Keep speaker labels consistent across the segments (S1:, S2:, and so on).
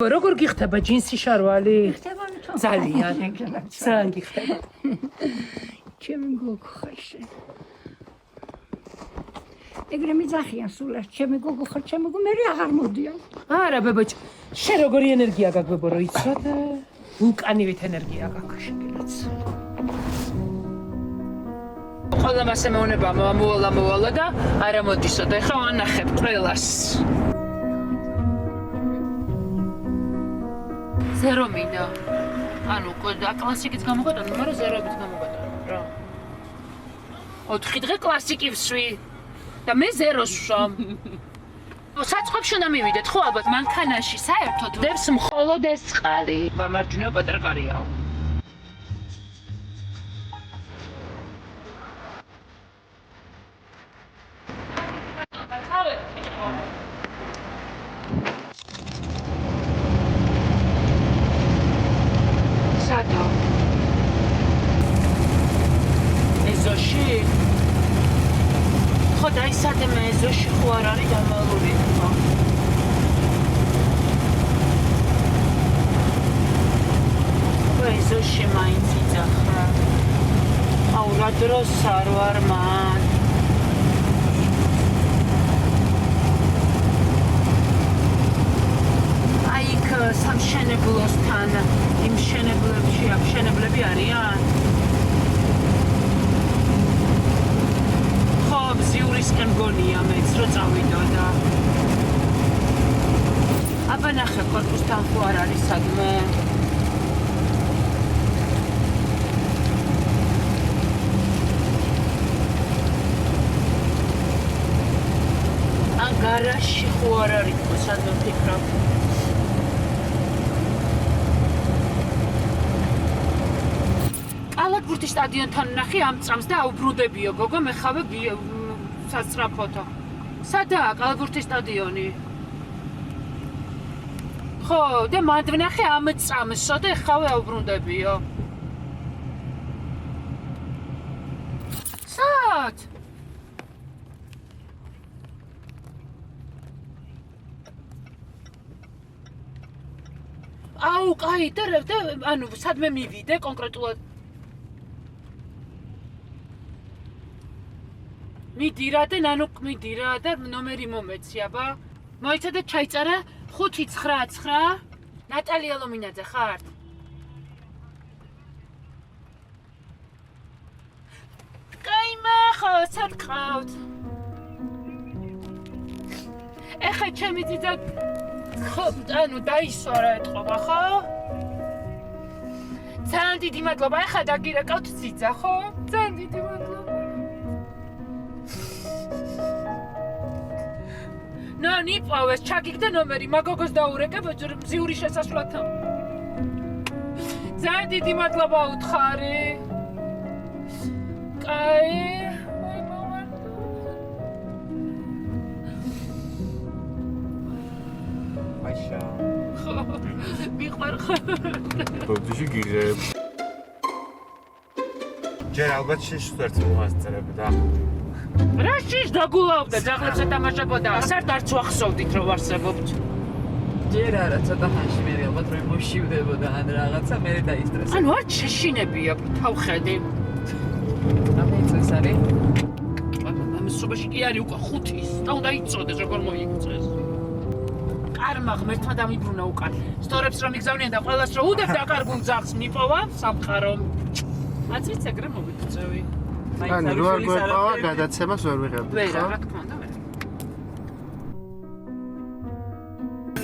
S1: როგორ გიხდება ჯინსი შარვალი? ძალიან გიხდება.
S2: ჩემი გოგო ხარ. ეგრე მიძახიან სულას, ჩემი გოგო ხარ, ჩემი გოგო მე აღარ მოდიან.
S1: არა ბებოჭ, შენ როგორი ენერგია გაქვს ბებო, რომ იცოდ? ვულკანივით ენერგია გაქვს შეგილაც. ყველა მასე მეუნება მოვალა და არა მოდისო და ეხლა ვანახებ ყველას. ზერო მინდა. ანუ კლასიკიც გამოგატანო, მაგრამ ზეროებიც გამოგატანო რა. 4 დღე კლასიკი ვსვი და მე ზეროს ვშამ. საწყობში უნდა მივიდეთ, ხო ალბათ მანქანაში საერთოდ დებს მხოლოდ ეს წყალი. მარჯვნივ პატარა კარია. სადა? ეზოში? ხო დაისადე მე ეზოში ხო არ არის დამალული. ეზოში მაინც იძახა. აუ რა დროს არ ვარ მან. აი იქ სამშენებლოსთან იმ შენებლებში ამშენებლები არიან? ხო ბზიურისკენ გონია მეც რო წავიდო და აბა ნახე კორპუსთან ხო არ არის სადმე? გარაჟში ხო არ არის ხო სადმე ვფიქრობ? კალათბურთის სტადიონთან ნახე ამ წამს და აუბრუნდებიო გოგო მე ხავე სასწრაფოთო. სადაა კალათბურთის სტადიონი? ხო და მანდ ვნახე ამ წამსო და ხავე აუბრუნდებიო. სად? აუ კაი და ანუ სადმე მივიდე კონკრეტულად? მიდირა და ნანუ მიდირა და ნომერი მომეცი აბა. მოიცადე ჩაიწერა 599. ნატალია ლომინაძე ხართ? კაი მე ხო სად ყავთ? ეხა ჩემი ძიძა ხო, ანუ დაისვარა ეთყობა, ხო? ძალიან დიდი მადლობა, ეხლა დაგირეკავთ ძიძა, ხო? ძალიან დიდი მადლობა. ნო, ნიპოვეს, ჩაგიგდა ნომერი, მაგოგოს დაურეკე მზიური შესასვლელთან. ძალიან დიდი მადლობა უთხარი. კაი. მიყვარ ხო?
S3: ბოდიში გიღებ. ჯერ ალბათ შეშუერც მოასწრებ და.
S1: რა შეშ დაგულავდა, ძაღლებს ეთამაშებოდა. სად არც ვახსოვდით რომ ვარსებობთ.
S4: ჯერ არა, ცოტა ხანში მე ალბათ რომ მოშივდებოდა ან რაღაცა, მე დაისტრესე.
S1: ანუ არ შეშინებია თავხედი.
S4: ამეწეს არის?
S1: ამასობაში კი არის უკვე 5-ის. და უნდა იწოდეს როგორ მოიქცეს. კარმა ღმერთმა დამიბრუნა უკან. სტორებს რომ იგზავნიან და ყველას რომ უდებ დაკარგულ ძაღლს მიპოვა სამყარო. აციც ეგრე მოვიქცევი.
S3: ანუ რო არ გვეყავა გადაცემას ვერ ვიღებთ.
S1: ვერა, რა თქმა უნდა, ვერა.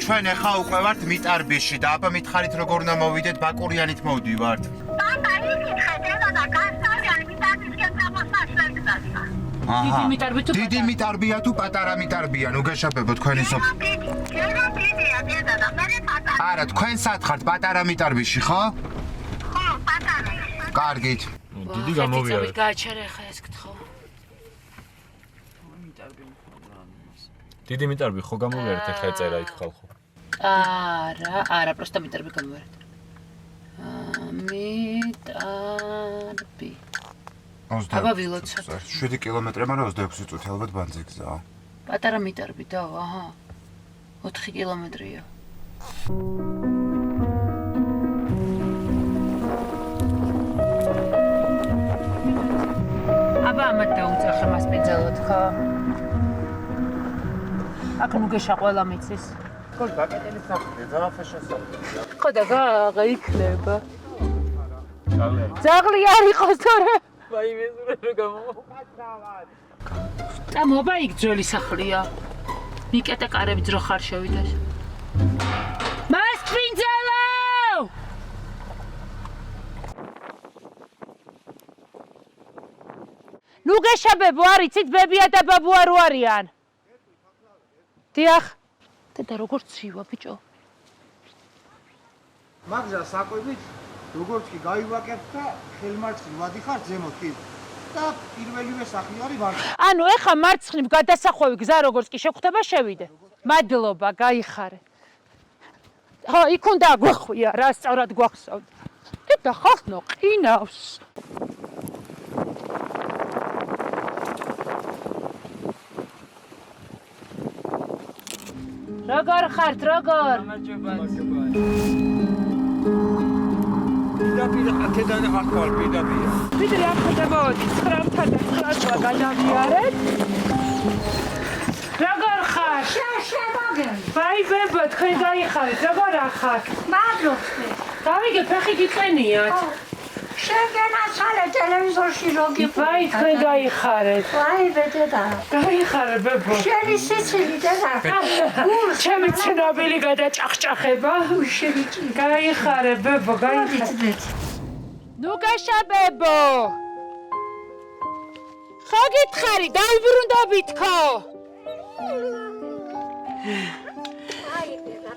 S3: ჩვენ ახლა უკვე ვართ მიტარბიში და აბა მითხარით როგორ უნდა მოვიდეთ ბაკურიანით მოვდივართ.
S1: დიდი მიტარბი თუ
S3: დიდი მიტარბია თუ პატარა მიტარბია, ნუ გეშაპებო თქვენი სოფ. არა, თქვენ სად ხართ პატარა მიტარბიში, ხო?
S5: ხო, პატარა.
S3: კარგით.
S6: დიდი გამოვიარეთ.
S1: გააჩერე ხა ეს გთხოვ.
S6: დიდი მიტარბი ხო გამოვიარეთ ეხლა ეწერა იქ ხალხო.
S1: არა, პროსტა მიტარბი გამოვიარეთ. მიტარბი. აბა ვილოცოთ.
S3: 7 კილომეტრი, მაგრამ 26 წუთი ალბათ ბანძი გზაა.
S1: პატარა მიტარბი და აჰა. 4 კილომეტრია. აბა ამათ დაუძახე მას პიძელოთ ხო? აქ ნუგეშა ყველა მიცის.
S3: გოლ ბაკეტელი სახია, ძალიან ფეშენსა.
S1: ხო და გაღა იქნება. ძაღლი არ იყოს თორე.
S4: ვაიმე ზურე რო გამო.
S1: და მობა იქ ძველი სახლია. მიკეტე კარები ძრო ხარ შევიდეს. მას პინძელო! ნუ გეშაბებო არიცით ბებია და ბაბუა რო არიან. დიახ. და როგორ ცივა ბიჭო?
S7: მაგზა საკვებით როგორც კი გაივაკებთ და ხელმარცხნივ ვადიხარ ზემოთ კი და პირველივე სახლი არის ვარდი.
S1: ანუ ეხა მარცხნივ გადასახვევი გზა როგორც კი შეგხვდება შევიდე. მადლობა, გაიხარე. ხო, იქ უნდა გვახვია, რა სწორად გვახსოვთ. და ხახნო ყინავს. როგორ ხართ, როგორ?
S4: გამარჯობა.
S7: პირდაპირ ათედან ახვალ პირდაპირ.
S1: ვიდრე არ ხდებოდი 9-თან და 9-ს გადავიარეთ. როგორ ხარ?
S2: შევაგენ.
S1: ბაი ბებო, თქვენ გაიხარეთ, როგორ ახარ?
S2: მადლობთ.
S1: გავიგე, ფეხი გიწყენიათ.
S2: შეგენაცვალე ტელევიზორში როგი.
S1: ბაი, თქვენ გაიხარეთ.
S2: ვაი ბედედა.
S1: გაიხარე ბებო.
S2: შენი სიცილი დედა.
S1: ჩემი ცნობილი გადაჭახჭახება.
S2: შევიჭი.
S1: გაიხარე ბებო, გაიხარე. ნუ გაშაბებო. ხო გითხარი, დაუბრუნდებით ხო?
S2: აი ბედა.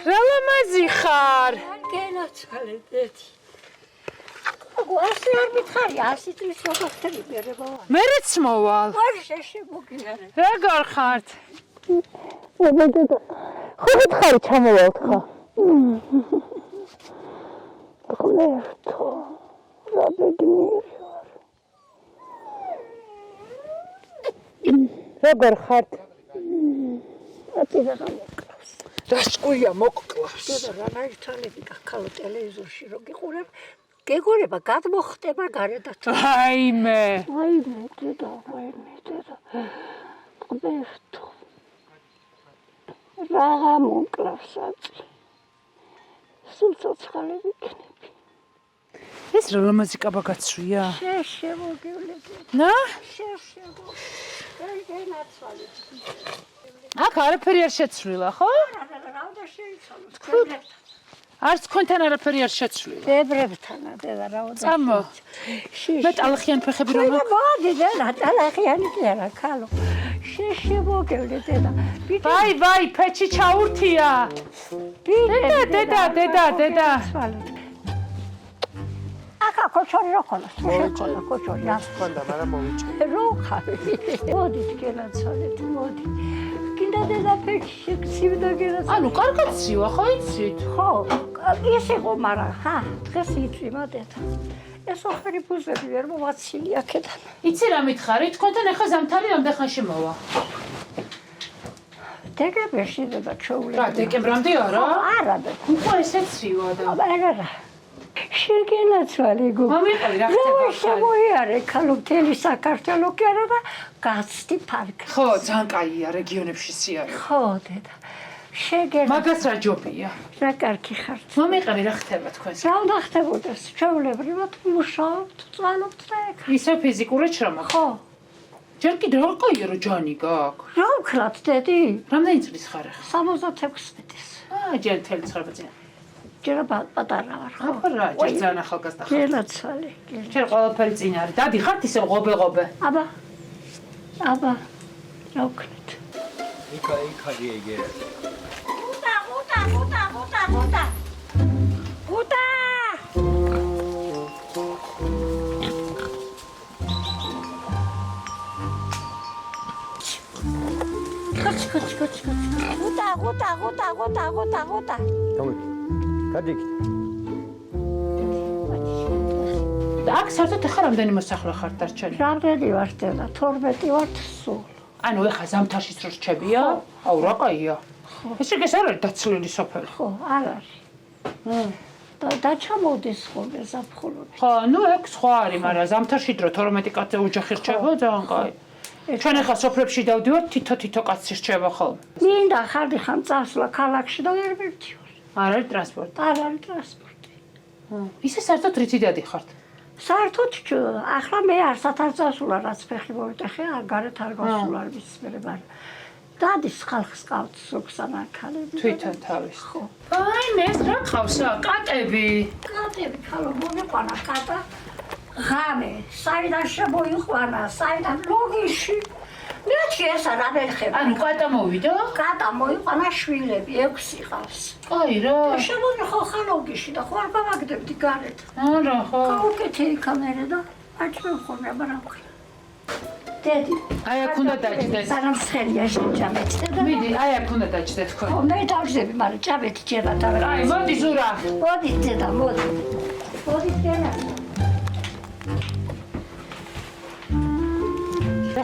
S1: რა ლამაზი ხარ?
S2: გენაცვალე დედი. გვასი არ მითხარი 100 წლის როგორ ხდები მერება.
S1: მერეც მოვალ.
S2: არ შეშემოგიარე.
S1: როგორ ხართ? ხო გითხარი ჩამოვალთ ხო?
S2: ღლერთო. რა ბედნიერი ვარ.
S1: როგორ ხართ?
S2: ატირა მოკლავს.
S1: რა სკუია მოკკლავს.
S2: დედა რა ნაირთანები გაქალო ტელევიზორში რო გიყურებ, გეგურება გადმოხტება გარედათ.
S1: აიმე.
S2: ვაიმე დედა, ვაიმე დედა. ღლერთო. რა მოკლავს აწი. სულ ცოცხალი ვიქნები.
S1: ეს რა ლამაზი კაბა გაცვია?
S2: შეშემოგივლები.
S1: ნა?
S2: შეშემოგივლები. გენაცვალე.
S1: აქ არაფერი არ შეცვლილა, ხო?
S2: რა უნდა შეიცვალოს ქებლებთან.
S1: არც თქვენთან არაფერი არ შეცვლილა.
S2: ბებრებთანა დედა რა უნდა.
S1: წამო. მე ტალახიან ფეხები რომ
S2: რა მოდი დედა, ტალახიანი კი არა, ქალო. შეშემოგივლე დედა.
S1: ბაი, ბაი, ფეჩი ჩაურთია. დედა.
S2: აკა კოჩორი რო ხონა, შექონა კოჩორი.
S7: ხონდა, მაგრამ მოვიჭი.
S2: რო ხარი. მოდით გენაცვალეთ, მოდით. კიდე დედა ფეჩი ცივდა გენაცვალეთ.
S1: ანუ კარგად ცივა, ხო იცით?
S2: ხო, ის იყო, მაგრამ ხა, დღეს იწვიმა დედა. ეს ოხერი ბუზები ვერ მოვაცილი აქედან.
S1: იცი რა მითხარი? თქვენთან ახლა ზამთარი რამდენ ხანში მოვა?
S2: დეკემბერში დედა ჩოულები.
S1: რა, დეკემბრამდე არა?
S2: არა და.
S1: უკვე ესე ცივა და.
S2: არა. შეგენაცვალე გოგო.
S1: მომიყევი რა ხდება ხარ?
S2: შემოიარე ქალო მთელი საქართველო კი არა და გაცდი პარკი.
S1: ხო, ძალიან კაია რეგიონებში სიარე.
S2: ხო დედა. შეგენა.
S1: მაგას რა ჯობია?
S2: რა კარგი ხართ.
S1: მომიყევი რა ხდება თქვენს?
S2: რა უნდა ხდებოდეს? ჩვეულებრივად მუშაობთ, წვალობთ და ეგ.
S1: ისე ფიზიკურად შრომა.
S2: ხო.
S1: ჯერ კიდე რა კაია რა ჯანი გაქვს?
S2: რა ვქნათ დედი?
S1: რამდენი წლის ხარ ახლა?
S2: 76 წლის.
S1: ჯერ მთელი ცხრა წელი.
S2: ჯერ პატარა ვარ ხო?
S1: აბა რა, ჯერ ძალიან ახალგაზრდა ხარ.
S2: გენაცვალე.
S1: ჯერ ყველაფერი წინ არის. დადი ხართ ისე ღობე.
S2: აბა. რა ვქნათ?
S7: იქა ეგე.
S2: გუტა. კოჩ. გუტა.
S7: გადი.
S1: აქ საერთოდ ახლა რამდენი მოსახლე ხართ დარჩენილი?
S2: რამდენი ვარ დედა? 12 ვართ სულ.
S1: ანუ ეხა ზამთარშიც რო რჩებია? აუ რა კაია. ესე იგი ეს არ არის დაცლილი სოფელი.
S2: ხო, არ არის. და დაჩამოდეს ხოლმე ზაფხულობით.
S1: ხო, ნუ ეგ სხვა არის, მაგრამ ზამთარში დრო 12 კაცზე ოჯახი რჩება, ძალიან კაი. ჩვენ ახლა სოფლებში დავდივართ, თითო კაცი რჩება ხოლმე.
S2: მინდა ხარდიხან წასვლა ქალაქში და ვერ მივდივარ.
S1: არ არის ტრანსპორტი.
S2: არ არის ტრანსპორტი.
S1: ისე საერთოდ რითი დადიხართ?
S2: საერთოდ ახლა მე არსად არ წასულა, რაც ფეხი მოვიტეხე, გარეთ არ გავსულა არ ვიცმერე, მაგრამ დადის ხალხს ყავთ სოქსანარქალები.
S1: თვითონ თავის.
S2: ხო.
S1: აი, ეს რა ყავსა? კატები.
S2: კატები ხალო მომიყვანა კატა. ღამე, საიდან შემოიყვანა, საიდან ლოგიში. მეთქი ეს არა მერხება.
S1: ანუ კატა მოვიდა?
S2: კატა მოიყვანა შვილები, 6 ყავს.
S1: აი რა.
S2: შემოიღო ხალოგიში და ხო არ გავაგდებდი გარეთ.
S1: არა, ხო.
S2: გავუკეთე კამერა და აჭმევ ხოლმე აბარაკი. დედი,
S1: აი აქ უნდა დაჭდეთ.
S2: სანამ სხელია შეჯამეთდა და
S1: მიდი, აი აქ უნდა დაჭდეთ თქვენ.
S2: ხო, მე დავждები, მაგრამ ჭამეთი ჯერა და რა.
S1: აი, მოდი ზურა.
S2: მოდი დედა, მოდი. მოდი დედა.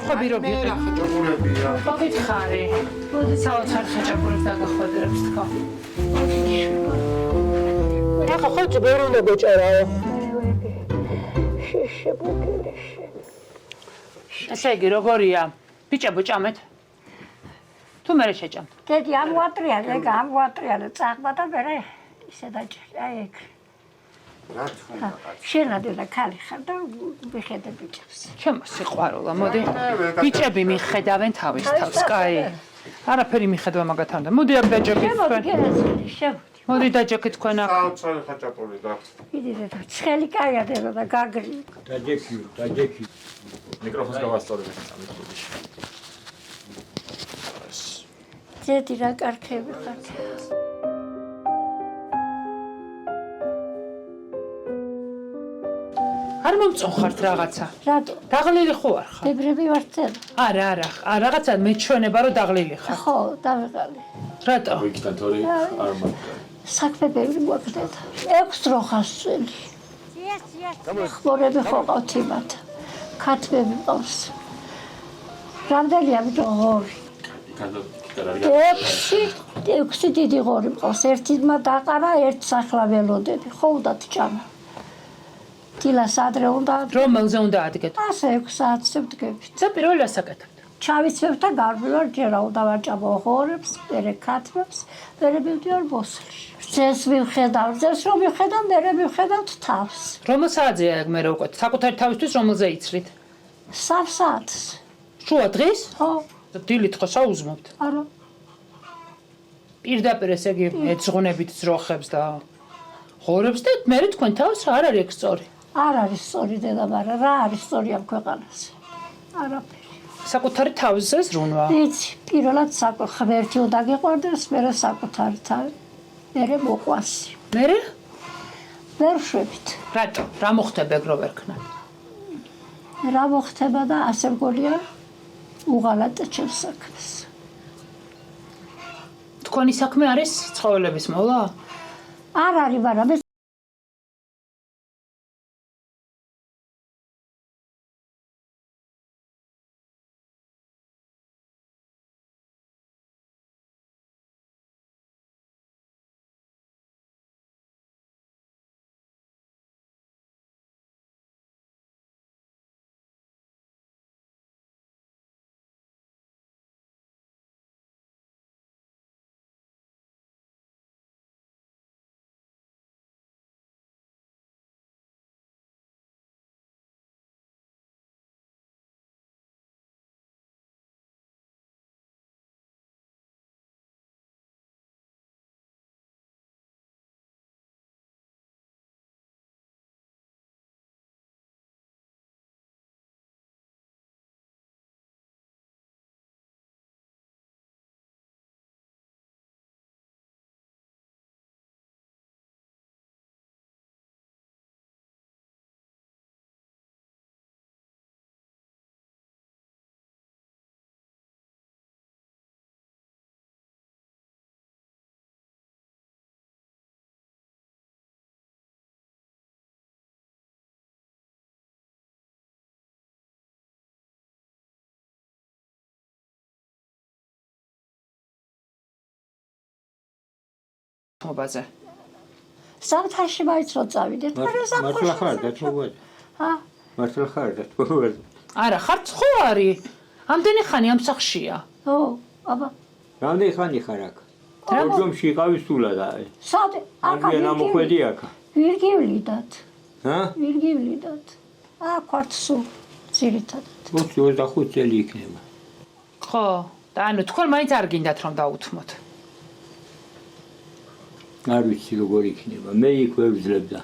S1: ხები რო
S3: მე რა ხაჭაპურებია.
S1: გითხარი. საოცარ ხაჭაპურებს დაგახვედრებს თქო. ახლა ხო ჯერ უნდა გეჭერაო.
S2: შეშებუკელეში.
S1: ესე იგი როგორია? ბიჭებო ჭამეთ. თუ მე შეჭამთ.
S2: დედი ამვატრიალე, გამვატრიალე, წაღმა და მე ისე დაჭერე, აი ეგ.
S3: რა თქმა
S2: შენა დედა ქალი ხარ და მიხედე ბიჭებს.
S1: ჩემო სიყვარულა, მოდი. ბიჭები მიხედავენ თავის თავს, კაი. არაფერი მიხედვა მაგათან და მოდი აქ დაჯექით
S2: შემოდი
S1: თქვენ.
S2: გერაცილი, შემოდი.
S1: მოდი დაჯექით თქვენ აქ.
S3: საოცარი ხაჭაპური გაქვს.
S2: იდი დედა, ცხელი კაია დედა და გაგრი.
S6: დაჯექი. მიკროფონს გავასწორებ ამის.
S2: დედი რა კარგები ხართ.
S1: არ მომწონხართ რაღაცა.
S2: რატო?
S1: დაღლილი ხო არ ხარ?
S2: ბებრები ვარ დედა.
S1: არა, რაღაცა მეჩვენება რომ დაღლილი ხარ.
S2: ხო, დავიღალი.
S1: რატო?
S6: ვიქთან თორე არ მაგდა.
S2: საქმე ბევრი გვაქვს დედა. 6 დროხას წელი. ხმორები ხო ყავთ იმათ. ქათმები ყავს. რამდენია ბიჭო? 6 დიდი ღორი ყავს. ერთი ძმა დაყარა, ერთ სახლა ველოდები. ხო უნდათ ჭამა. დილას ადრე უნდა
S1: რომელზე უნდა ადგეთ?
S2: ასე 6 საათზე ვდგებით.
S1: ცა პირველ ასაკეთებთ.
S2: ჩავიცვევ და გარბილვარ ჯერა უნდა ვაჭამო ღორებს, მერე ქათმებს, მერე მივდივარ ბოსლში. ძეს მივხედავ, ძეს რომ მივხედავ, მერე მივხედავთ თავს.
S1: რომელ საათზეა ეგ მე რო უკვე? საკუთარი თავისთვის რომელზე იცრით?
S2: 3 საათს.
S1: შუა დღის?
S2: ხო,
S1: დილით ხო საუზმობთ?
S2: არა.
S1: პირდაპირ ესე იგი ეძღვნებით ძროხებს და ღორებს და მე თქვენ თავს არ არის ეგ სწორი.
S2: არ არის სწორი დედა, მაგრამ რა არის სწორი ამ ქვეყანაზე? არაფერი.
S1: საკუთარი თავზე ზრუნვა.
S2: იცი, პირველად ღმერთი უნდა გიყვარდეს, მერე საკუთარი თავი, მერე მოყვასი.
S1: მერე?
S2: ვერ შვებით.
S1: რატო? რა მოხდება ეგ რო ვერ ქნათ?
S2: რა მოხდება და ასე მგონია უღალატე ჩემს საქმეს.
S1: თქვენი საქმე არის ცხოველების მოვლა?
S2: არ არის, მაგრამ
S1: მობაზე.
S2: სამთაში მაინც რო წავიდეთ,
S8: მართლა ხარ დათმობაზე?
S2: ჰა,
S8: მართლა ხარ დათმობაზე?
S1: არა, ხარ ცხოვარი. ამდენი ხანი ამ სახლშია.
S2: ო, აბა,
S8: რამდენი ხანი ხარ აქ? ორჯომში იყავი სულად აი.
S2: სად აქ
S8: არ ამოხვედი აქ.
S2: ვერ გივლიდათ,
S8: ჰა?
S2: ვერ გივლიდათ. აქ ვართ სულ ძირითადად.
S8: 25 წელი იქნება.
S1: ხო, და ანუ თქვენ მაინც არ გინდათ რომ დაუთმოთ.
S8: არ ვიცი როგორ იქნება. მე იქ ვერ ვძლებ და.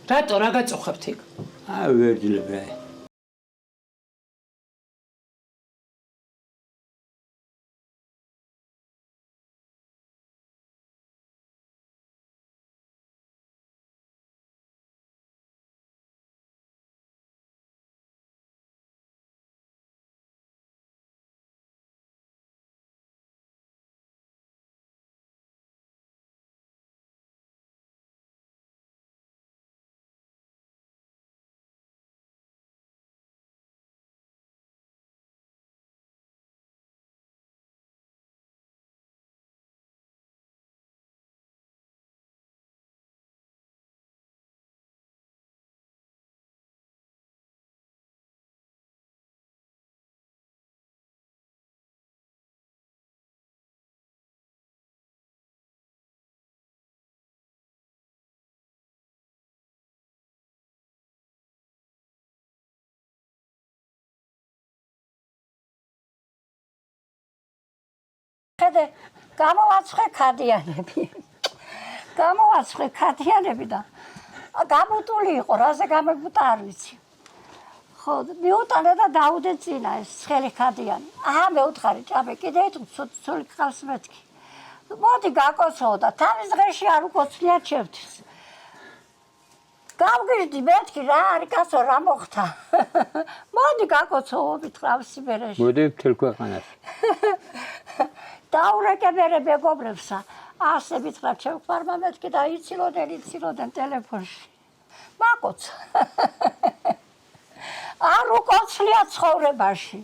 S1: რატო რა გაწუხებთ იქ?
S8: ვერ ვძლებ აი.
S2: ხედე, გამოვაცხე ქადიანები. გამოვაცხე ქადიანები და გამოტული იყო, რაზე გამებუტა არ ვიცი. ხო, მიუტანე და დაუდე წინა ეს ცხელი ქადიანი. აჰა, მეუთხარი, ჭამე, კიდე ცული ხალს მეთქი. მოდი გაკოცო და თავის დღეში არ უკოცლია ჩემთვის. გავგიჟდი მეთქი რა არის კაცო რა მოხდა. მოდი გაკოცო ვითხრავს იმერეში.
S8: მოდი მთელ ქვეყანას.
S2: დაურეკე მერე მეგობრებსა, ასე მითხრა ჩემ მეთქი და იცილოდენ ტელეფონში. მაკოცა. არ უკოცლია ცხოვრებაში.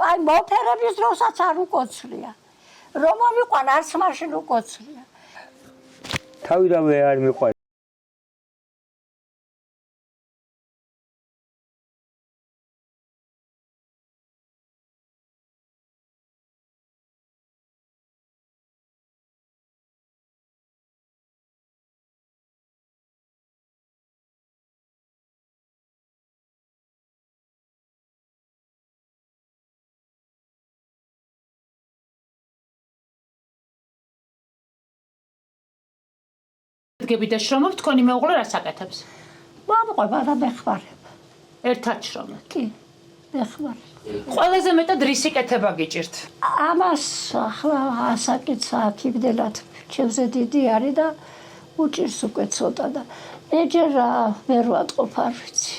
S2: აი მოფერების დროსაც არ უკოცლია. რომ მომიყვან არც მაშინ უკოცლია.
S8: თავიდანვე არ მიყვარს.
S1: გები და შრომობ თქვენი მეუღლე რას აკეთებს?
S2: მომყვება და მეხმარებ.
S1: ერთად შრომობთ.
S2: კი, მეხმარებ.
S1: ყველაზე მეტად რის იკეთება გიჭირთ?
S2: ამას ახლა ასაკიცა აკიბდელად ჩემზე დიდი არის და უჭირს უკვე ცოტა და ეჯერ ვერ ვატყობ არ ვიცი.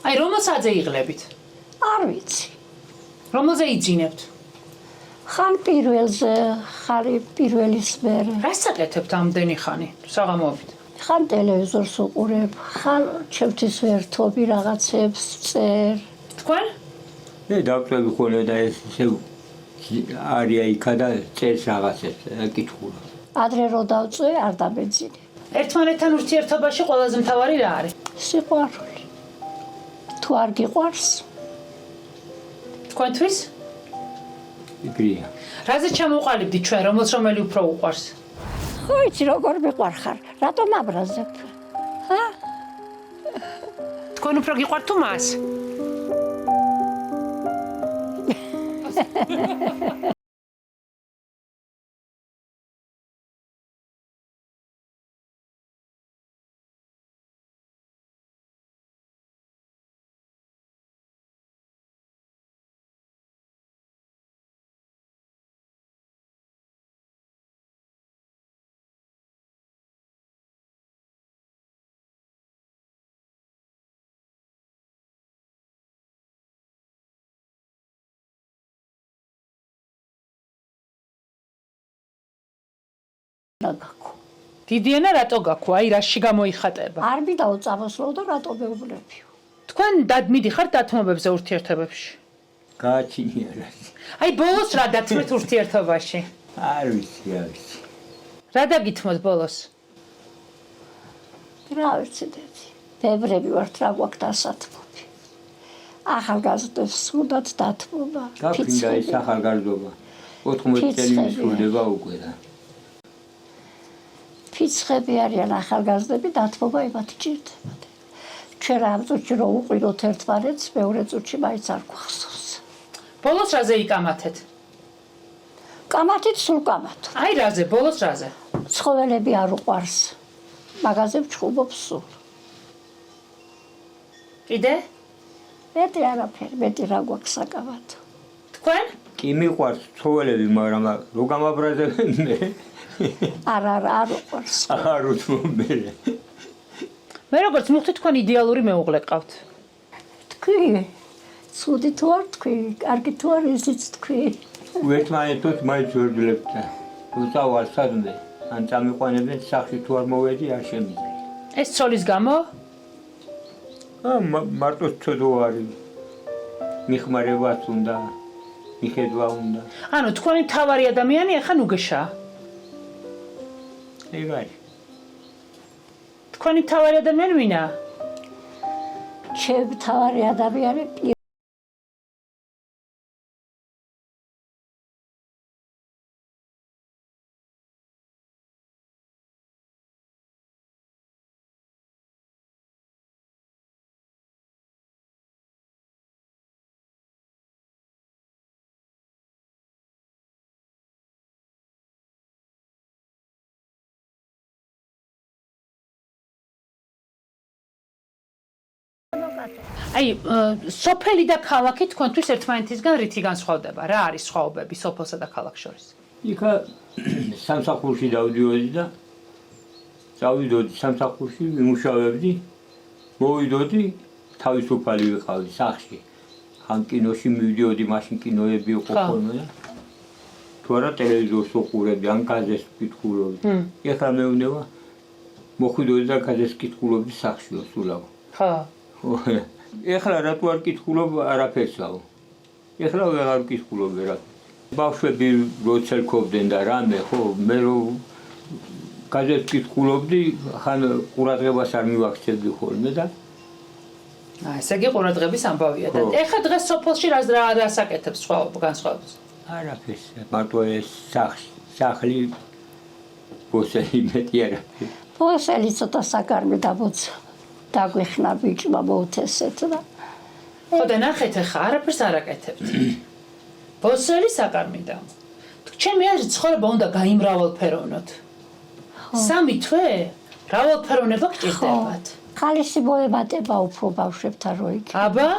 S1: აი რომელ საათზე იღლებით?
S2: არ ვიცი.
S1: რომელზე იძინებთ?
S2: ხან პირველზე, ხარი პირველის მერე.
S1: რას აკეთებთ ამდენი ხანი საღამოობით?
S2: ხან ტელევიზორს უყურებ, ხან ჩემთვის ვერთობი რაღაცებს წერ.
S1: თქვენ?
S8: მე დავწევი ხოლმე და ეს ისე არია იქა და წერს რაღაცებს, კითხულობ.
S2: ადრე რო დავწვე, არ დამეძინე.
S1: ერთმანეთთან ურთიერთობაში ყველაზე მთავარი რა არის?
S2: სიყვარული. თუ არ გიყვარს,
S1: თქვენთვის?
S8: იგრია.
S1: რაზე ჩამოყალიბდი ჩვენ, რომელი უფრო უყვარს?
S2: ხო იცი როგორ მიყვარხარ, რატომ აბრაზებ? ჰა?
S1: თქვენ უფრო გიყვართ თუ მას? დიდიანა რატო გაქვ? აი რაში გამოიხატება?
S2: არ მინდაო წამოსვლო და რატო მეუბნებიო?
S1: თქვენ მიდიხართ დათმობებზე ურთიერთობებში?
S8: გააჩინია რა.
S1: აი ბოლოს რა დათმეთ ურთიერთობაში?
S8: არ ვიცი.
S1: რა დაგითმოთ ბოლოს?
S2: რა ვიცი დედი. ბევრები ვართ რა გვაქვს დასათმობი. ახალგაზრდებს სუდაც დათმობა.
S8: გაფრინდა ეს ახალგაზრდობა. 14 წელი მისულდება უკვე და.
S2: ფიცხები არიან ახალგაზრდები, დათმობა იმათ ჭირდება. ჩვენ რა წუთში რო უყიროთ ერთმანეთს, მეორე წუთში მაინც არ გვახსოვს.
S1: ბოლოს რაზე იკამათეთ?
S2: კამათით სულ კამათო.
S1: აი რაზე, ბოლოს რაზე?
S2: ცხოველები არ უყვარს. მაღაზე ვჩხუბობ სულ.
S1: კიდე?
S2: მეტი არაფერი, მეტი რა გვაქვს საკამათო.
S1: თქვენ?
S8: კი მიყვარს ცხოველები, მაგრამ რო გამაბრაზებენ მე.
S2: არ უყვარს.
S8: არ უთმობ მე.
S1: მე როგორც მივხვდი თქვენ იდეალური მეუღლე ყავთ.
S2: თქვი, ცუდი თუ არ თქვი, კარგი თუ არ ისიც თქვი.
S8: ერთმანეთს მაინც ვერდლებთ. უწავალ სადმე, ან წამიყვანებენ სახში თუ არ მოვედი, არ შემიძლია.
S1: ეს ცოლის გამო?
S8: მარტო ცოდო არის. მიხმარებაც უნდა, მიხედვა უნდა.
S1: ანუ თქვენი თავარი ადამიანი ახლა ნუგეშაა.
S8: ეგ არის.
S1: თქვენი თავარი ადამიანი ვინაა?
S2: ჩემი თავარი ადამიანი
S1: აი, სოფელი და ქალაქი თქვენთვის ერთმანეთისგან რითი განსხვავდება? რა არის სხვაობები სოფელსა და ქალაქს შორის?
S8: იქა სამსახურში დავდიოდი და წავიდოდი სამსახურში, ვიმუშავებდი, მოვიდოდი, თავისუფალი ვიყავდი სახში. ხან კინოში მივიდიოდი, მაშინ კინოები იყო ხოლმე და თუ არა ტელევიზორს უყურებდი, ან გაზეთს ვკითხულობდი. ეხლა მეუბნება, მოხვიდოდი და გაზეთს ვკითხულობდი სახშიო სულავ.
S1: ხო.
S8: ეხლა რატო არ ვკითხულობ არაფერსაო. ეხლა ვეღარ ვკითხულობ ვერაფერს. ბავშვები რო ცელქობდნენ და რამე, ხო, მე რო გაზეთს ვკითხულობდი, ხან ყურადღებას არ მივაქცევდი ხოლმე და
S1: ესე იგი ყურადღების ამბავია და ეხლა დღეს სოფელში რა ასაკეთებს განსხვავებას?
S8: არაფერს, მარტო ეს სახლი ბოსელი მეტი არაფერი.
S2: ბოსელი ცოტა საკარმი დამოცა. დაგვიხნა ბიჭმა მოუთესეთ და
S1: ხო და ნახეთ ახლა არაფერს არ აკეთებთ. ბოსელი საკარმი და ჩემი აზრით ცხოვრება უნდა გაიმრავალფეროვნოთ. 3 თვე მრავალფეროვნება გჭირდებათ.
S2: ხალისი მოემატება უფრო ბავშვებთან რო იქ.
S1: აბა,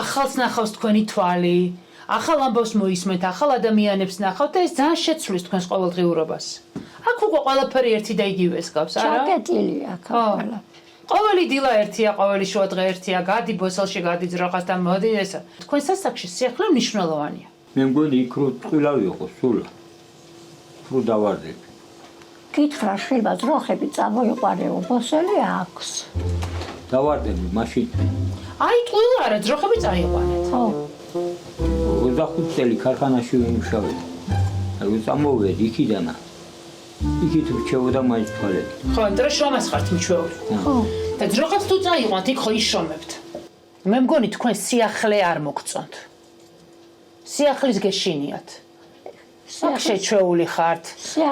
S1: ახალს ნახავს თქვენი თვალი, ახალ ამბავს მოისმენთ, ახალ ადამიანებს ნახავთ და ეს ძალიან შეცვლის თქვენს ყოველდღიურობას. აქ უკვე ყველაფერი ერთი და იგივეს გავს, არა?
S2: ჩაკეტილია აქ ყველა.
S1: ყოველი დილა ერთია, ყოველი შუადღე ერთია, გადი ბოსელში, გადი ძროხასთან, მოდი ესა. თქვენ სასახლეში სიახლე მნიშვნელოვანია.
S8: მე მგონი იქ რო წყვილავი იყო სულ. რო დავარდები.
S2: გითხრა შვილმა ძროხები წამოიყვანეო, ბოსელი აქვს.
S8: დავარდები მაშინ.
S1: აი, ტყუილა არა, ძროხები წაიყვანეთ.
S2: ხო.
S8: 25 წელი ქარხანაში ვიმუშავე. რო წამოვედი იქიდან. იქით რჩებოდა მაინც თვალები.
S1: ხო, იმიტომ რომ შრომას ხართ მიჩვეული.
S2: ხო.
S1: და ძროხებს თუ წაიყვანთ, იქ ხო იშრომებთ. მე მგონი თქვენ სიახლე არ მოგწონთ. სიახლის გეშინიათ. აქ შეჩვეული ხართ.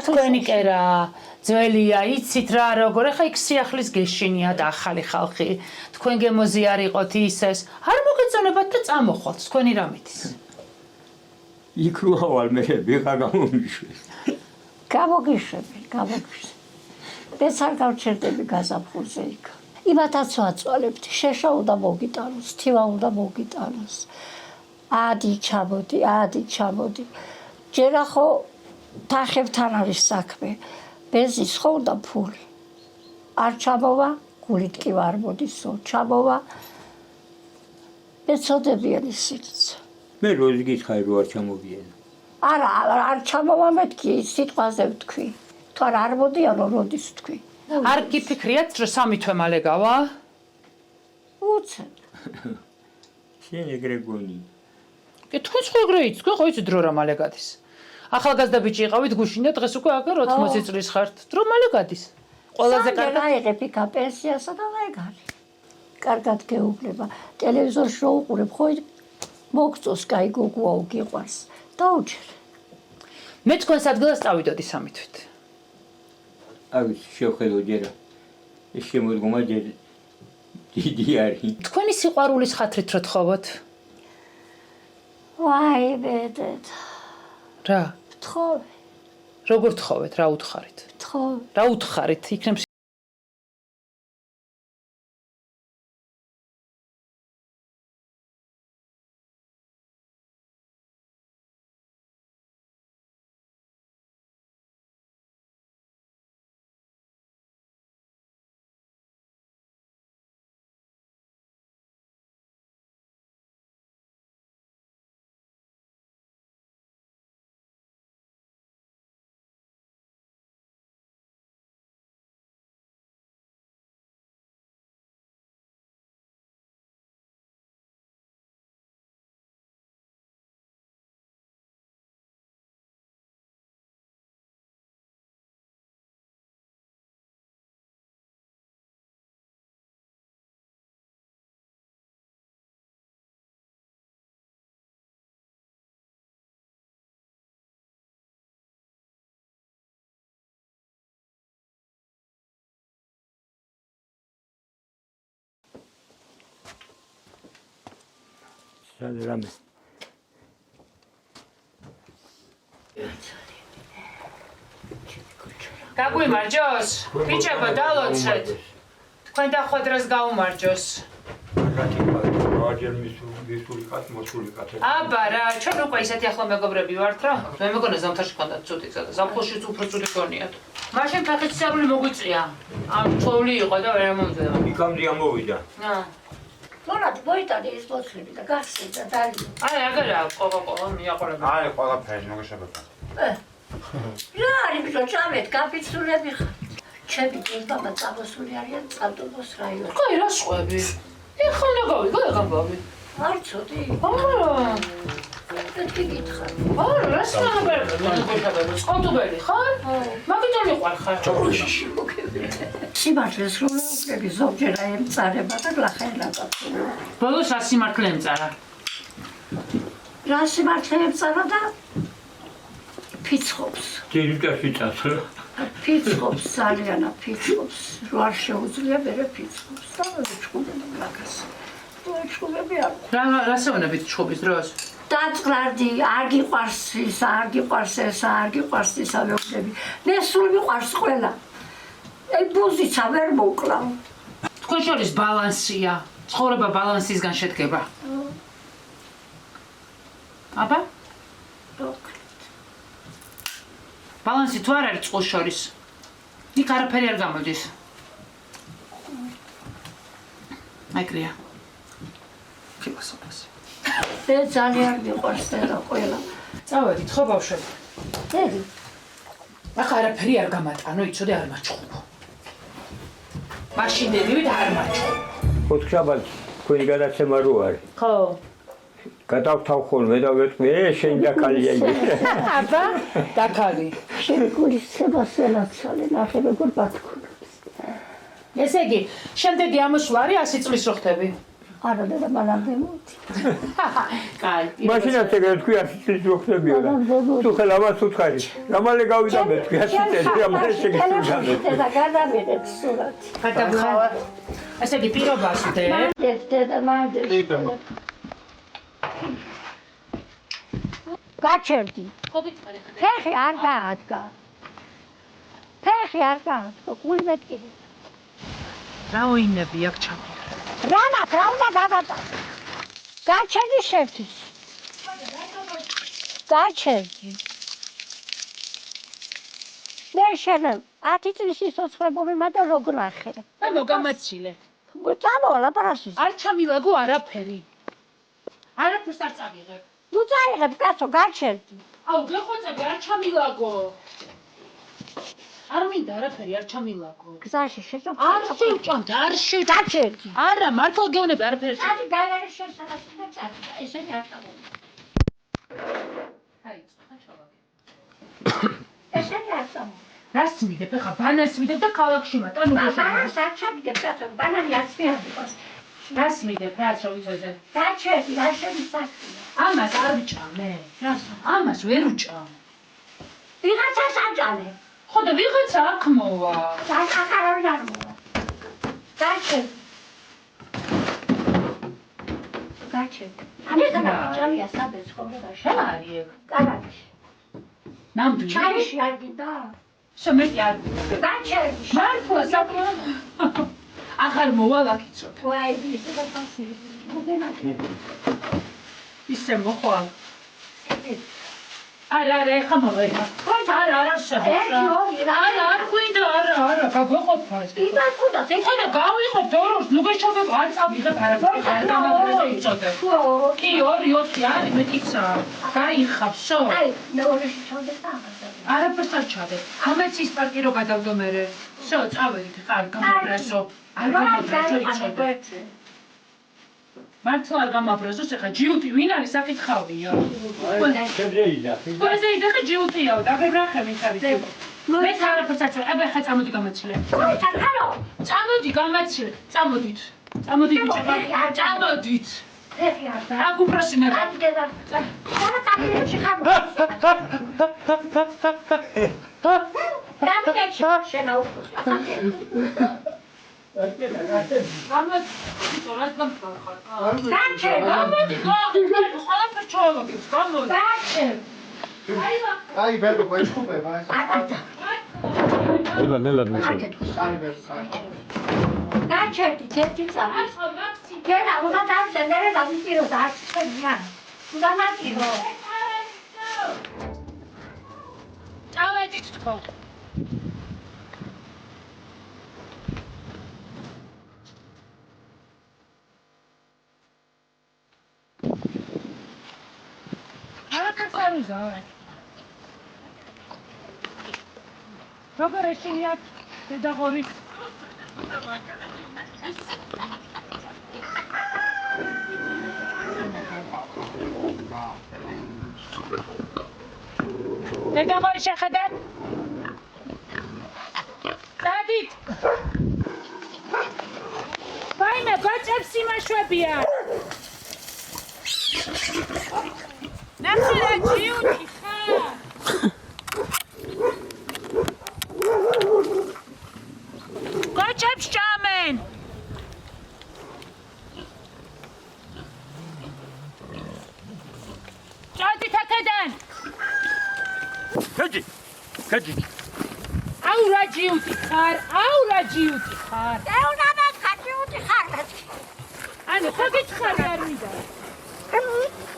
S1: თქვენი კერა ძველია, იცით რა როგორ, ახლა იქ სიახლის გეშინიათ ახალი ხალხი. თქვენ გემოზიარიყოთ ისეს. არ მოგეწონებათ და წამოხვალთ თქვენი რამითის.
S8: იქ რო ავალ მე ვიღა გამომიშვეს.
S2: გამოგიშვები. ეს არ გავჩერდები გაზაფხულზე იქ. იმათაც ვაწვალებთ, შეშა უნდა მოგიტანოს, თივა უნდა მოგიტანოს. ადი ჩამოდი. ჯერ ახო თახებთან არის საქმე. ბენზინს ხო უნდა ფული. არ ჩამოვა, გულით კი არ მოდისო, ჩამოვა. მეწოდებიან ისიც.
S8: მე როз გითხარი რო არ ჩამოვიენ.
S2: არა, არ ჩამოვა მეთქი, სიტყვაზე ვთქვი. თუ არ მოდიანო, როდის ვთქვი.
S1: არ გიფიქრიათ, რომ 3 თვე მალე გავა?
S2: უცებ.
S8: შენ ეგრე გონი.
S1: კი თქვენ სხვა ეგრე იცით, თქვენ ხო იცით დრო რა მალე გადის. ახალგაზრდა ბიჭი იყავით გუშინ და დღეს უკვე აგერ 80 წლის ხართ. დრო მალე გადის. ყველაზე კარგი
S2: აიღებ იქა პენსიასა და ვეგარი. კარგად გეუბნება. ტელევიზორში რო უყურებ, ხო მოგწოს კაი გოგოა გიყვარს. დაუჯერ.
S1: მე თქვენს ადგილას წავიდოდი სამითვით.
S8: აი შევხედო ჯერა. ეს შემოდგომა ჯერ დიდი არის.
S1: თქვენი სიყვარულის ხათრით რო თხოვოთ.
S2: ვაი ბედეთ.
S1: რა?
S2: თხოვე.
S1: როგორ თხოვეთ, რა უთხარით?
S2: თხოვე.
S1: რა უთხარით? იქნებ
S8: რამე
S1: გაგვიმარჯოს? ბიჭებო, დალოცეთ. თქვენ დახვედრას გაუმარჯოს. აბა რა, ჩვენ უკვე ისეთი ახლო მეგობრები ვართ რა. მე მეგონა ზამთარში ქონდათ ცუდი გზა და ზაფხულშიც უფრო ცუდი გონიათ. მაშინ ფეხით სიარული მოგვიწია. ამ თოვლი იყო და ვერ მომძედა.
S8: იქამდე ამოვიდა.
S2: მორად მოიტანე ის ბოთლები და გასცე და დალი.
S1: აი, აგარა, ყოყო, მიაყოლება.
S3: აი, ყველაფერი მოგეშებოდა.
S2: რა არის ბიჭო, ჩამეთ, გაფიცულები ხარ. ჩემი ძმობა წამოსული არიან წავტუბოს რაიონში.
S1: კაი, რა ხვები? ეხლა ნაგავი, გამბავი.
S2: არ ცოდი.
S1: არა.
S2: მეთქი გითხარ.
S1: არა, რა სანაბერები, მოგეშებოდა. წავტუბელი ხარ? მაგიტომ მიყარ ხარ.
S2: ჭოროშიში მოგებდე. სიმართლეს რომ ვუყრები ზოგჯერ აი ემწარება და გლახელა გაფრთხილდა.
S1: ბოლოს რა სიმართლე ემწარა?
S2: რა სიმართლე ემწარა და ფიცხობს.
S8: ჯერიტაში წასვლა.
S2: ფიცხობს ძალიან ფიცხობს. რო არ შეუძლია მერე ფიცხობს და ჩხუბები გლაკას. ჩხუბები არ.
S1: რა საუნებით ჩხუბის დროს?
S2: დაწყლარდი, არ გიყვარს ის, არ გიყვარს ეს, არ გიყვარს ისა ვეუბნები. მე სულ მიყვარს ყველა. აი ბუზიცა ვერ მოკლავ.
S1: თქვენ შორის ბალანსია. ცხოვრება ბალანსისგან შედგება. აბა? ბალანსი თუ არ არის წყვილს შორის? იქ არაფერი არ გამოდის. აიქრია. ფილოსოფოსი.
S2: მე ძალიან მიყვარს და ყველა.
S1: წავედით ხო ბავშვები?
S2: დედი,
S1: ახლა არაფერი არ გამატანო, იცოდე არ მაჩხუბო. მაშინ მივიდე არ მაჩხუბო.
S8: ოთხშაბათს თქვენი გადაცემა რო არის.
S1: ხო.
S8: გადავთავ ხოლმე და ვეთქვი, შენ დაკალია იგი.
S1: აბა, დაკალი.
S2: შენ გულის ცებასელაცალე ნახე როგორ ბათქუნებს.
S1: ესე იგი, შემდეგი ამოსვლა არის 100 წლის რო ხდები.
S2: არა და მანამდე მოდი.
S1: კაი.
S8: მაშინაც ეგრე თქვი 100 წლის რო ხდებიო და თუ ხელა მას უთხარი. რამალე გავიდა მე თქვი 100 წელი, რამალე შეგიძლია.
S2: და გადავიღეთ სურათი.
S1: გადაგხავა. ესე იგი, პირობას ვდე.
S2: დედა მანდ. გაჩერდი. ფეხი არ გაადგა. ფეხი არ გაადგა. გული მეთქი.
S1: რა ოინები აქ ჩამი.
S2: რანა, რა უნდა დაგატა. გაჩერდი შევთვის. გაჩერდი. მე შენ 10 წლის სიცოცხლე მადა როგორ ახე.
S1: და მოგამაცილე.
S2: წამოვალ აპარატში.
S1: არ ჩამილაგო არაფერი. არაფერს არ წავიღებ.
S2: ნუ წაიღებ კაცო, გაჩერდი.
S1: აუ, გეხვეწები, არ ჩამილაგო. არ მინდა არაფერი, არ ჩამილაგო.
S2: გზაში შეჭო.
S1: არ შევჭამთ, არ
S2: გაჩერდი.
S1: არა, მართლა გეუბნები არაფერი.
S2: აი, გაგარე შესაძლოა წავა. ესენი არ წავა.
S1: აი, ხა ჩავაგე. რას მიდებ ხა ბანანს მიდებ და ქალაქში მატან უბრალოდ რას მიდებ რაც რო ვიზოზე ამას არ ვიჭამე ამას ვერ ვჭამ ხო და ვიღაცა აქ მოვა შემეტი არ მართლა საკმაოდ აღარ მოვალ აქ იცოდე ისე მოხვალ არა ეხა მოვა არა შევა არ გვინდა არა გაგვეყოფა ხო და გავიღებ დოროს ნუ გეშოვებ არ წავიღებ არაფერი გამაგრეზე იწოდე კი 2-4 არის მეტიცა გაიხავსო არაფერს არ ჩადე ამეცის პარკი რო გადავდო მერე შო წავედით ხარ გამაგრესო არ გამაგრესო იწოდე მართლა არ გამაბრაზოს ეხა ჯიუტი ვინ არის საკითხავია ყველაზე იდეხა ჯიუტიაო დაგებრახე მიხარით მე არაფერს არ ჩვე აბა ხა წამოდი გამაცილე წამოდი გამაცილე წამოდით წამოდით აქ უბრალოდ
S7: აი ბერგო მოიწყობა
S6: ნელა
S1: წავედით თქო როგორ ეშინიათ დედაღორი დედაღორი შეხედეთ დადით ვაიმე გოჭებს იმაშვებია ნახე რა ჯიუტი ხარ გოჭებს ჭამენ ჭადით აქედან
S8: კაჭი
S1: აუ რა ჯიუტი ხარ ანუ ხო გითხარ არ მიდა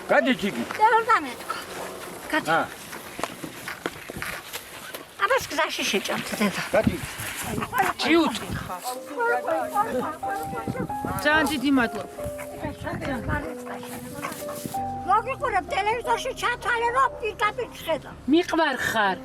S8: კაჭი ჩიკი
S2: აბას გზაში შეჭამთ დედა
S8: კაჭი
S1: ჯიუტი ხარ ძალიან დიდი მადლობა
S2: მოგიყურებ ტელევიზორში ჩათვალე რომ პირდაპირ ხედავ
S1: მიყვარ ხარ